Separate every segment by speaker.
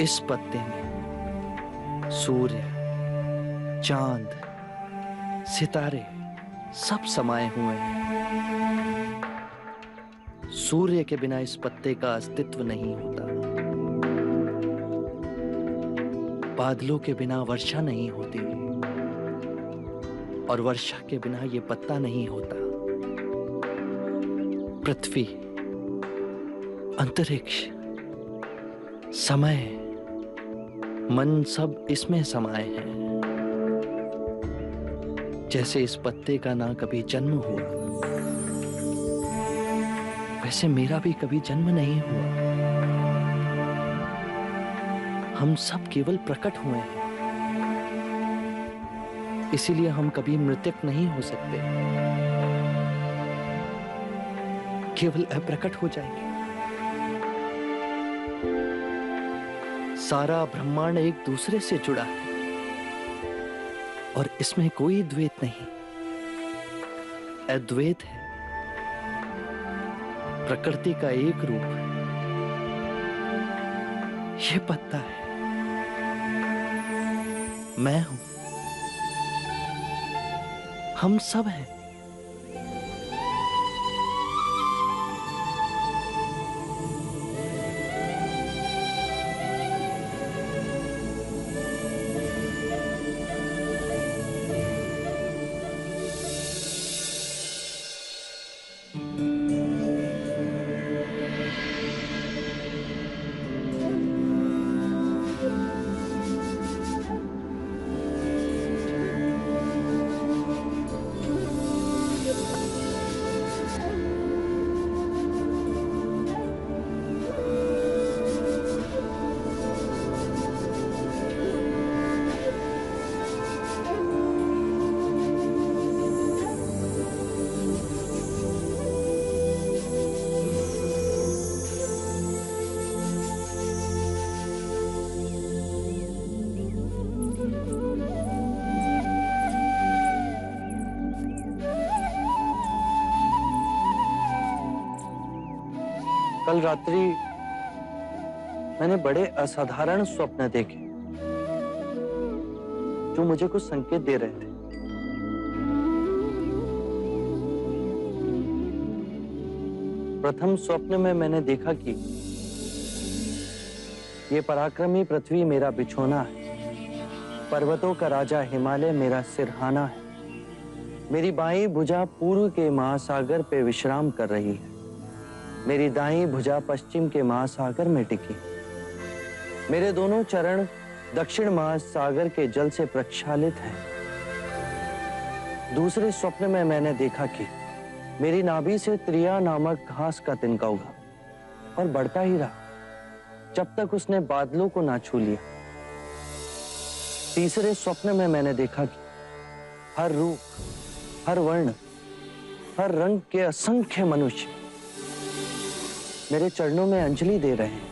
Speaker 1: इस पत्ते में सूर्य, चांद, सितारे सब समाये हुए हैं। सूर्य के बिना इस पत्ते का अस्तित्व नहीं होता। बादलों के बिना वर्षा नहीं होती और वर्षा के बिना ये पत्ता नहीं होता। पृथ्वी, अंतरिक्ष, समय, मन सब इसमें समाये हैं। जैसे इस पत्ते का ना कभी जन्म हुआ, वैसे मेरा भी कभी जन्म नहीं हुआ। हम सब केवल प्रकट हुए हैं, इसीलिए हम कभी मृतक नहीं हो सकते, केवल अप्रकट हो जाएंगे। सारा ब्रह्मांड एक दूसरे से जुड़ा है और इसमें कोई द्वैत नहीं, अद्वैत है। प्रकृति का एक रूप ये पत्ता है, मैं हूं, हम सब हैं। कल रात्रि मैंने बड़े असाधारण स्वप्न देखे जो मुझे कुछ संकेत दे रहे थे। प्रथम स्वप्न में मैंने देखा कि ये पराक्रमी पृथ्वी मेरा बिछोना है, पर्वतों का राजा हिमालय मेरा सिरहाना है, मेरी बाईं भुजा पूर्व के महासागर पे विश्राम कर रही है, मेरी दाईं भुजा पश्चिम के महासागर में टिकी, मेरे दोनों चरण दक्षिण महासागर के जल से प्रक्षालित हैं। दूसरे स्वप्न में मैंने देखा कि मेरी नाभि से त्रिया नामक घास का तिनका उगा और बढ़ता ही रहा जब तक उसने बादलों को ना छू लिया। तीसरे स्वप्न में मैंने देखा कि हर रूप, हर वर्ण, हर रंग के असंख्य मनुष्य मेरे चरणों में अंजलि दे रहे हैं।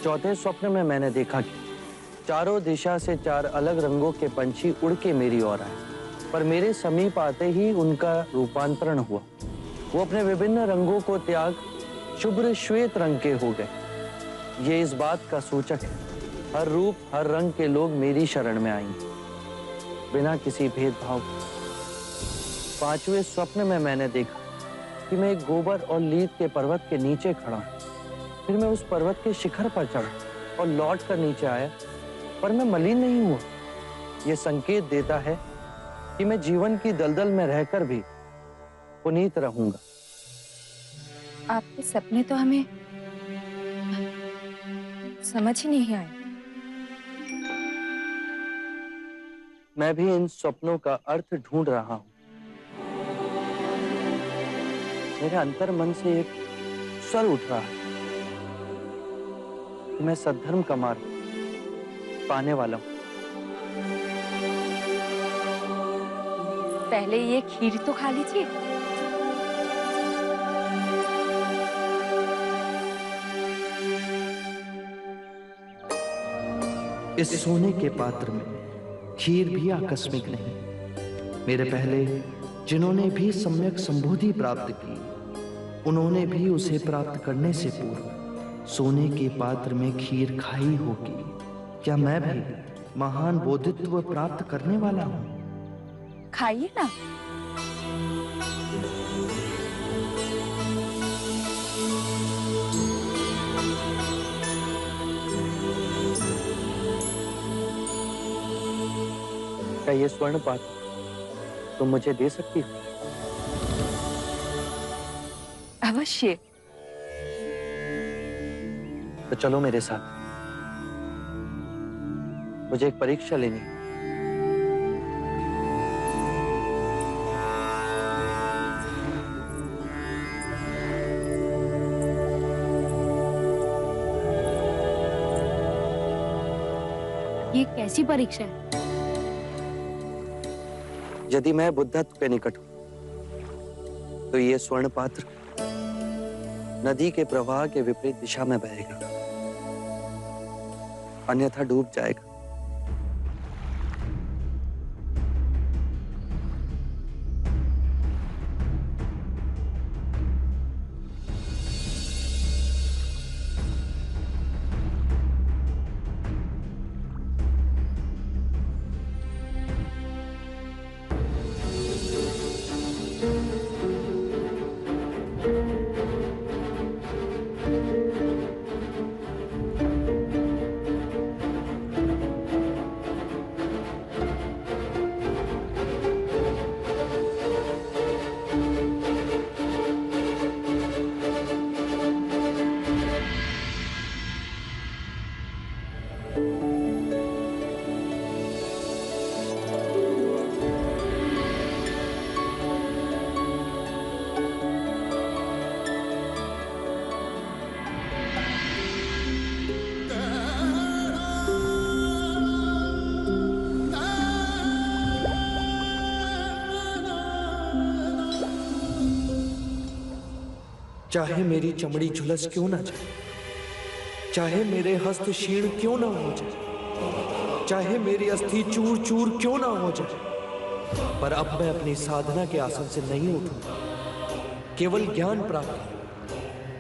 Speaker 1: चौथे स्वप्न में मैंने देखा कि चारों दिशा से चार अलग रंगों के पंछी उड़ के मेरी ओर आए, पर मेरे समीप आते ही उनका रूपांतरण हुआ। वो अपने विभिन्न रंगों को त्याग शुभ्र श्वेत रंग के हो गए। ये इस बात का सूचक है, हर रूप, हर रंग के लोग मेरी शरण में आएंगे बिना किसी भेदभाव के। पांचवें स्वप्न में मैंने देखा कि मैं एक गोबर और लीद के पर्वत के नीचे खड़ा हूं। फिर मैं उस पर्वत के शिखर पर चढ़ा और लौट कर नीचे आया, पर मैं मलिन नहीं हुआ। यह संकेत देता है कि मैं जीवन की दलदल में रहकर भी पुनीत रहूंगा।
Speaker 2: आपके सपने तो हमें समझ ही नहीं आए।
Speaker 1: मैं भी इन सपनों का अर्थ ढूंढ रहा हूं। मेरे अंतर मन से एक स्वर उठ रहा है कि मैं सद्धर्म का मार्ग पाने वाला हूं।
Speaker 2: पहले ये खीर तो खा लीजिए।
Speaker 1: इस सोने के पात्र में खीर भी आकस्मिक नहीं। मेरे पहले जिन्होंने भी सम्यक संबोधि प्राप्त की, उन्होंने भी उसे प्राप्त करने से पूर्व सोने के पात्र में खीर खाई होगी। क्या मैं भी महान बोधित्व प्राप्त करने वाला हूँ?
Speaker 2: खाइए ना।
Speaker 1: क्या ये स्वर्ण पात्र तुम मुझे दे सकती हो?
Speaker 2: अवश्य।
Speaker 1: तो चलो मेरे साथ, मुझे एक परीक्षा लेनी है।
Speaker 2: ये कैसी परीक्षा है?
Speaker 1: यदि मैं बुद्धत्व के निकट हूं तो ये स्वर्ण पात्र नदी के प्रवाह के विपरीत दिशा में बहेगा, अन्यथा डूब जाएगा।
Speaker 3: चाहे मेरी चमड़ी झुलस क्यों ना जाए, चाहे मेरे हस्त क्षीण क्यों ना हो जाए, चाहे मेरी अस्थि चूर चूर क्यों ना हो जाए, पर अब मैं अपनी साधना के आसन से नहीं उठूंगा। केवल ज्ञान प्राप्त,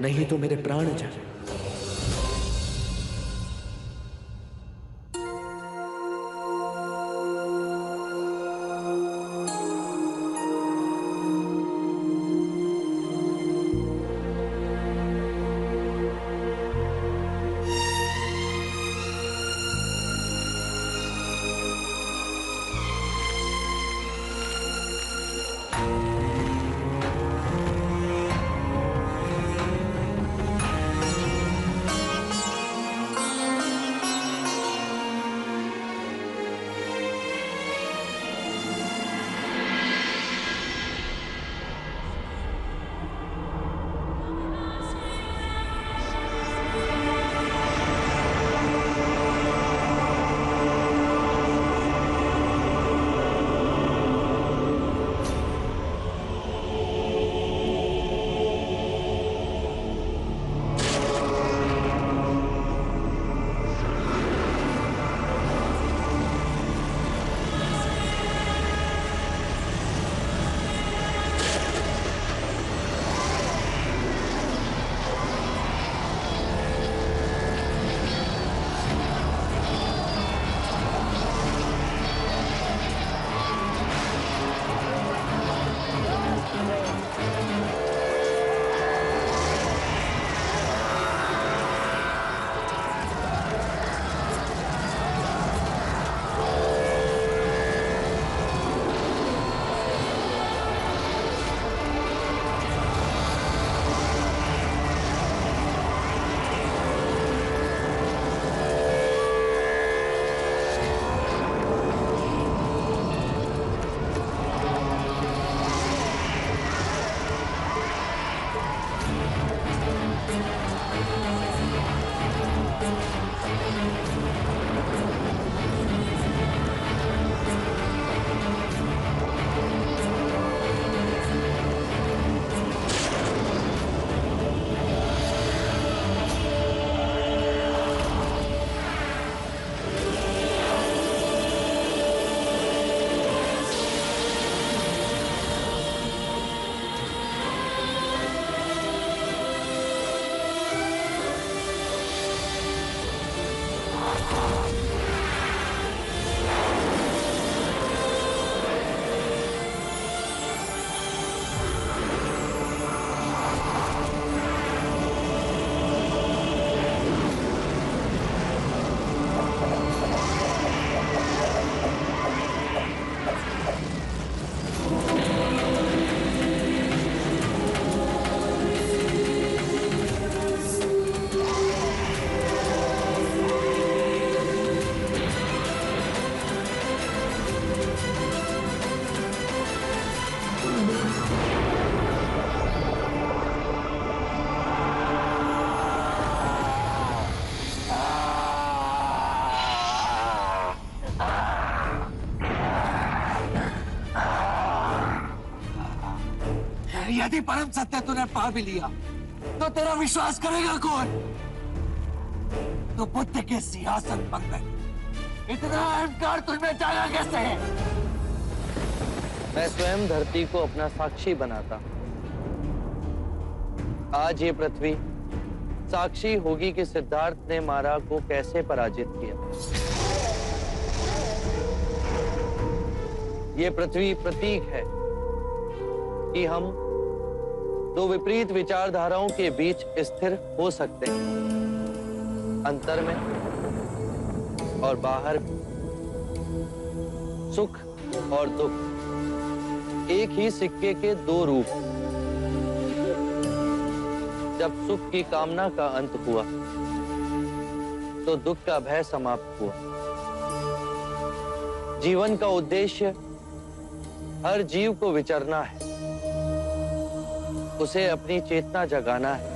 Speaker 3: नहीं तो मेरे प्राण जाए।
Speaker 4: पर यदि परम सत्य तूने पा भी लिया तो तेरा विश्वास करेगा कौन? तू बुद्ध के सिंहासन पर बैठ, इतना अहंकार तुझमें जागा कैसे है?
Speaker 1: मैं स्वयं धरती को अपना साक्षी बनाता। आज ये पृथ्वी साक्षी होगी कि सिद्धार्थ ने मारा को कैसे पराजित किया। ये पृथ्वी प्रतीक है कि हम दो विपरीत विचारधाराओं के बीच स्थिर हो सकते हैं, अंतर में और बाहर भी। सुख और दुख एक ही सिक्के के दो रूप। जब सुख की कामना का अंत हुआ तो दुख का भय समाप्त हुआ। जीवन का उद्देश्य हर जीव को विचरना है, उसे अपनी चेतना जगाना है।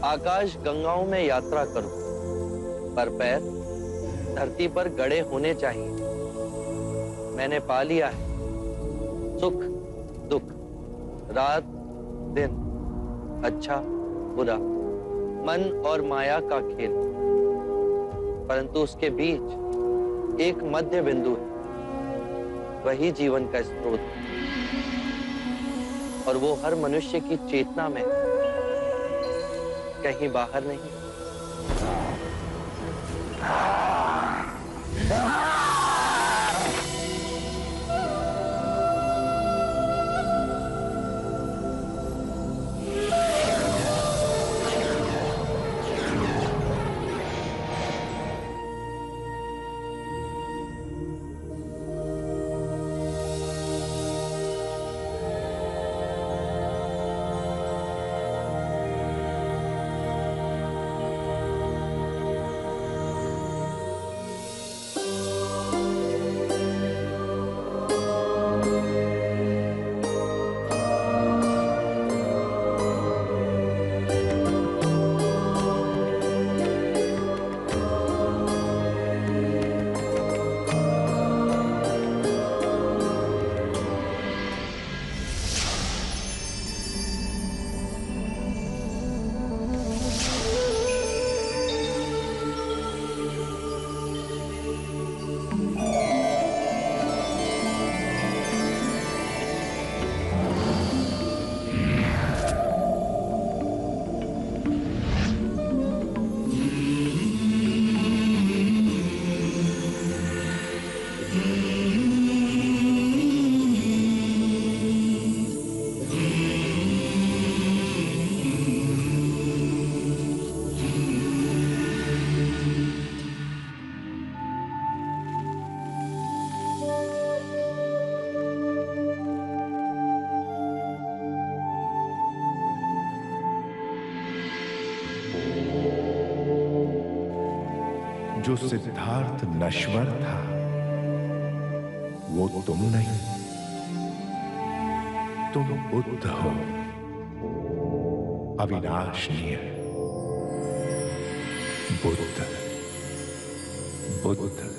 Speaker 1: आकाश गंगाओं में यात्रा करो, पर पैर धरती पर गड़े होने चाहिए। मैंने पा लिया है सुख दुख, रात दिन, अच्छा बुरा, मन और माया का खेल। परंतु उसके बीच एक मध्य बिंदु है, वही जीवन का स्रोत है, और वो हर मनुष्य की चेतना में है, कहीं बाहर नहीं।
Speaker 5: जो सिद्धार्थ नश्वर था वो तुम नहीं, तुम बुद्ध हो, अविनाशनीय बुद्ध। बुद्ध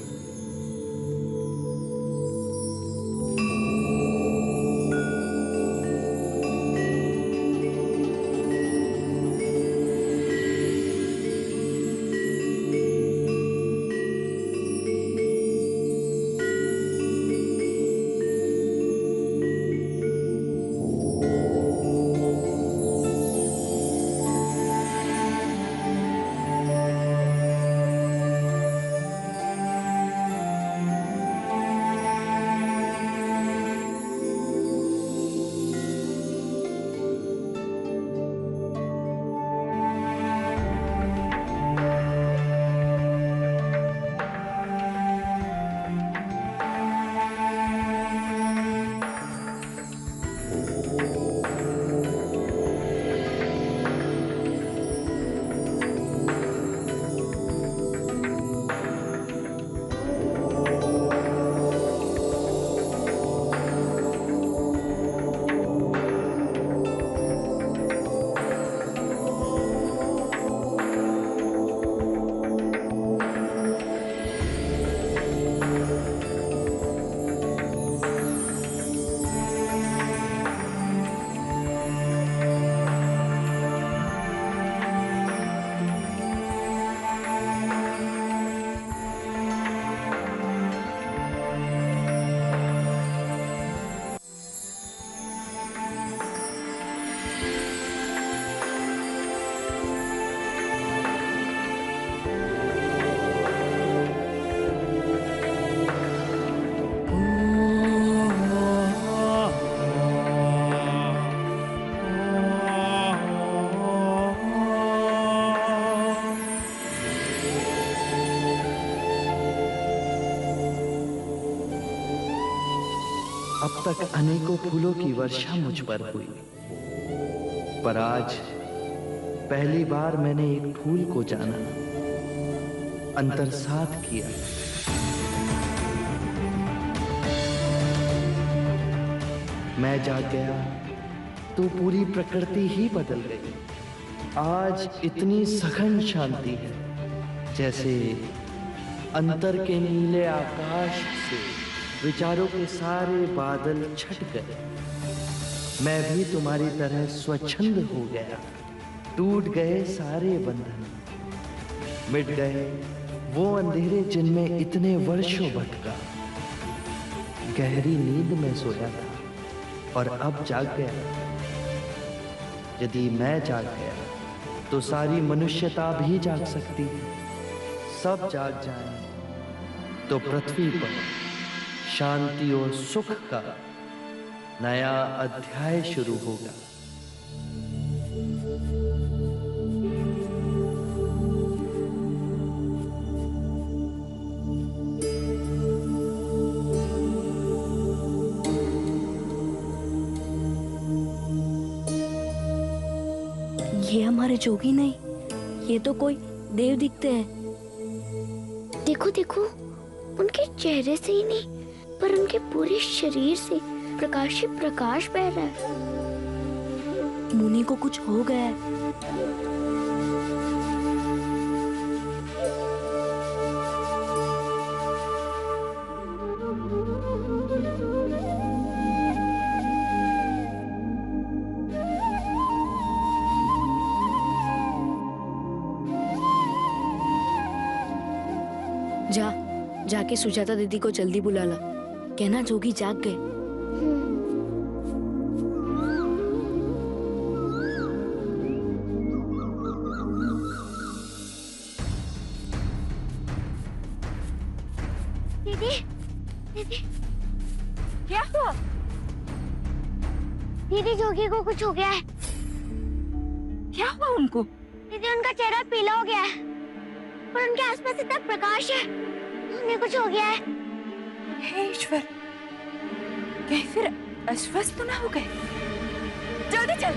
Speaker 3: अब तक अनेकों फूलों की वर्षा मुझ पर हुई, पर आज पहली बार मैंने एक फूल को जाना, अंतर्सात किया। मैं जाग गया तो पूरी प्रकृति ही बदल गई। आज इतनी सघन शांति है, जैसे अंतर के नीले आकाश से विचारों के सारे बादल छट गए। मैं भी तुम्हारी तरह स्वच्छंद हो गया। टूट गए सारे बंधन, मिट गए वो अंधेरे जिनमें इतने वर्षों भटका। गहरी नींद में सोया था और अब जाग गया। यदि मैं जाग गया तो सारी मनुष्यता भी जाग सकती है। सब जाग जाएं तो पृथ्वी पर शांति और सुख का नया अध्याय शुरू होगा।
Speaker 6: ये हमारे जोगी नहीं, ये तो कोई देव दिखते हैं।
Speaker 7: देखो देखो, उनके चेहरे से ही नहीं पर उनके पूरे शरीर से प्रकाश ही प्रकाश बह रहा है।
Speaker 6: मुनि को कुछ हो गया है। जाके सुजाता दीदी को जल्दी बुला ला, कहना जोगी जाग गए।
Speaker 7: दीदी, दीदी,
Speaker 2: क्या हुआ?
Speaker 7: दीदी जोगी को कुछ हो गया है।
Speaker 2: क्या हुआ उनको?
Speaker 7: दीदी उनका चेहरा पीला हो गया है, पर उनके आसपास इतना प्रकाश है, उन्हें कुछ हो गया है।
Speaker 2: हे ईश्वर, कहीं फिर अस्वस्थ तो ना हो गए? जल्दी चल।